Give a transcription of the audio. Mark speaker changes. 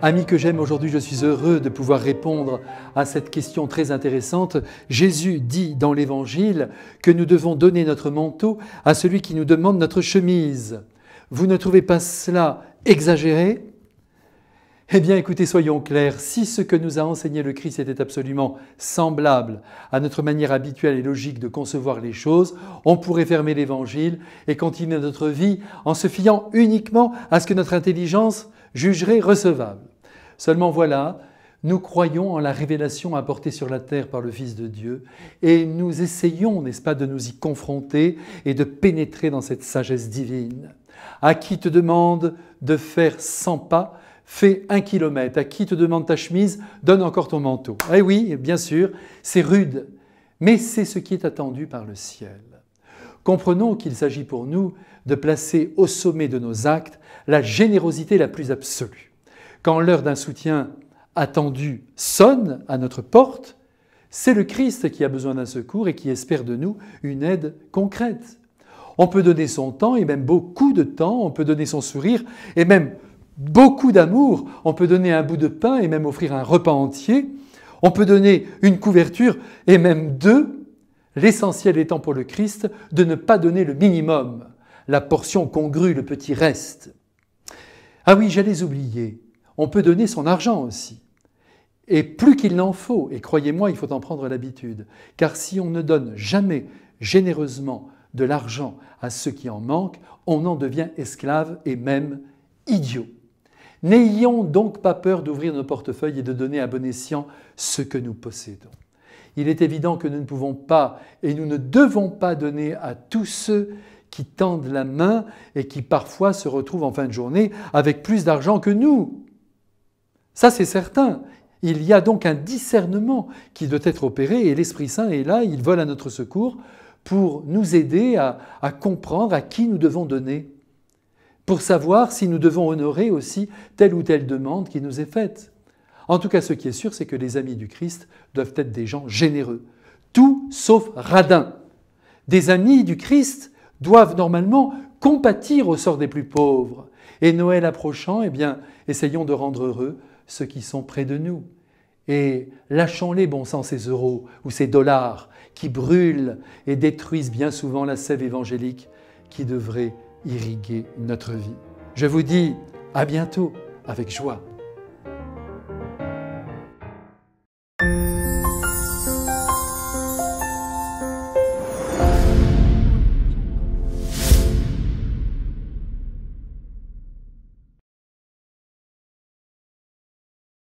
Speaker 1: Amis que j'aime, aujourd'hui je suis heureux de pouvoir répondre à cette question très intéressante. Jésus dit dans l'Évangile que nous devons donner notre manteau à celui qui nous demande notre chemise. Vous ne trouvez pas cela exagéré ? Eh bien écoutez, soyons clairs, si ce que nous a enseigné le Christ était absolument semblable à notre manière habituelle et logique de concevoir les choses, on pourrait fermer l'Évangile et continuer notre vie en se fiant uniquement à ce que notre intelligence jugerait recevable. Seulement voilà, nous croyons en la révélation apportée sur la terre par le Fils de Dieu et nous essayons, n'est-ce pas, de nous y confronter et de pénétrer dans cette sagesse divine. À qui te demande de faire 100 pas, fais 1 kilomètre. À qui te demande ta chemise, donne encore ton manteau. Eh oui, bien sûr, c'est rude, mais c'est ce qui est attendu par le ciel. Comprenons qu'il s'agit pour nous de placer au sommet de nos actes la générosité la plus absolue. Quand l'heure d'un soutien attendu sonne à notre porte, c'est le Christ qui a besoin d'un secours et qui espère de nous une aide concrète. On peut donner son temps et même beaucoup de temps, on peut donner son sourire et même beaucoup d'amour, on peut donner un bout de pain et même offrir un repas entier, on peut donner une couverture et même deux, l'essentiel étant pour le Christ de ne pas donner le minimum, la portion congrue, le petit reste. Ah oui, j'allais oublier, on peut donner son argent aussi. Et plus qu'il n'en faut, et croyez-moi, il faut en prendre l'habitude, car si on ne donne jamais généreusement de l'argent à ceux qui en manquent, on en devient esclave et même idiot. N'ayons donc pas peur d'ouvrir nos portefeuilles et de donner à bon escient ce que nous possédons. Il est évident que nous ne pouvons pas et nous ne devons pas donner à tous ceux qui tendent la main et qui parfois se retrouvent en fin de journée avec plus d'argent que nous. Ça, c'est certain. Il y a donc un discernement qui doit être opéré et l'Esprit Saint est là, il vole à notre secours pour nous aider à comprendre à qui nous devons donner, pour savoir si nous devons honorer aussi telle ou telle demande qui nous est faite. En tout cas, ce qui est sûr, c'est que les amis du Christ doivent être des gens généreux, tout sauf radins. Des amis du Christ doivent normalement compatir au sort des plus pauvres. Et Noël approchant, eh bien, essayons de rendre heureux ceux qui sont près de nous. Et lâchons-les, bon sang, ces euros ou ces dollars qui brûlent et détruisent bien souvent la sève évangélique qui devrait irriguer notre vie. Je vous dis à bientôt avec joie.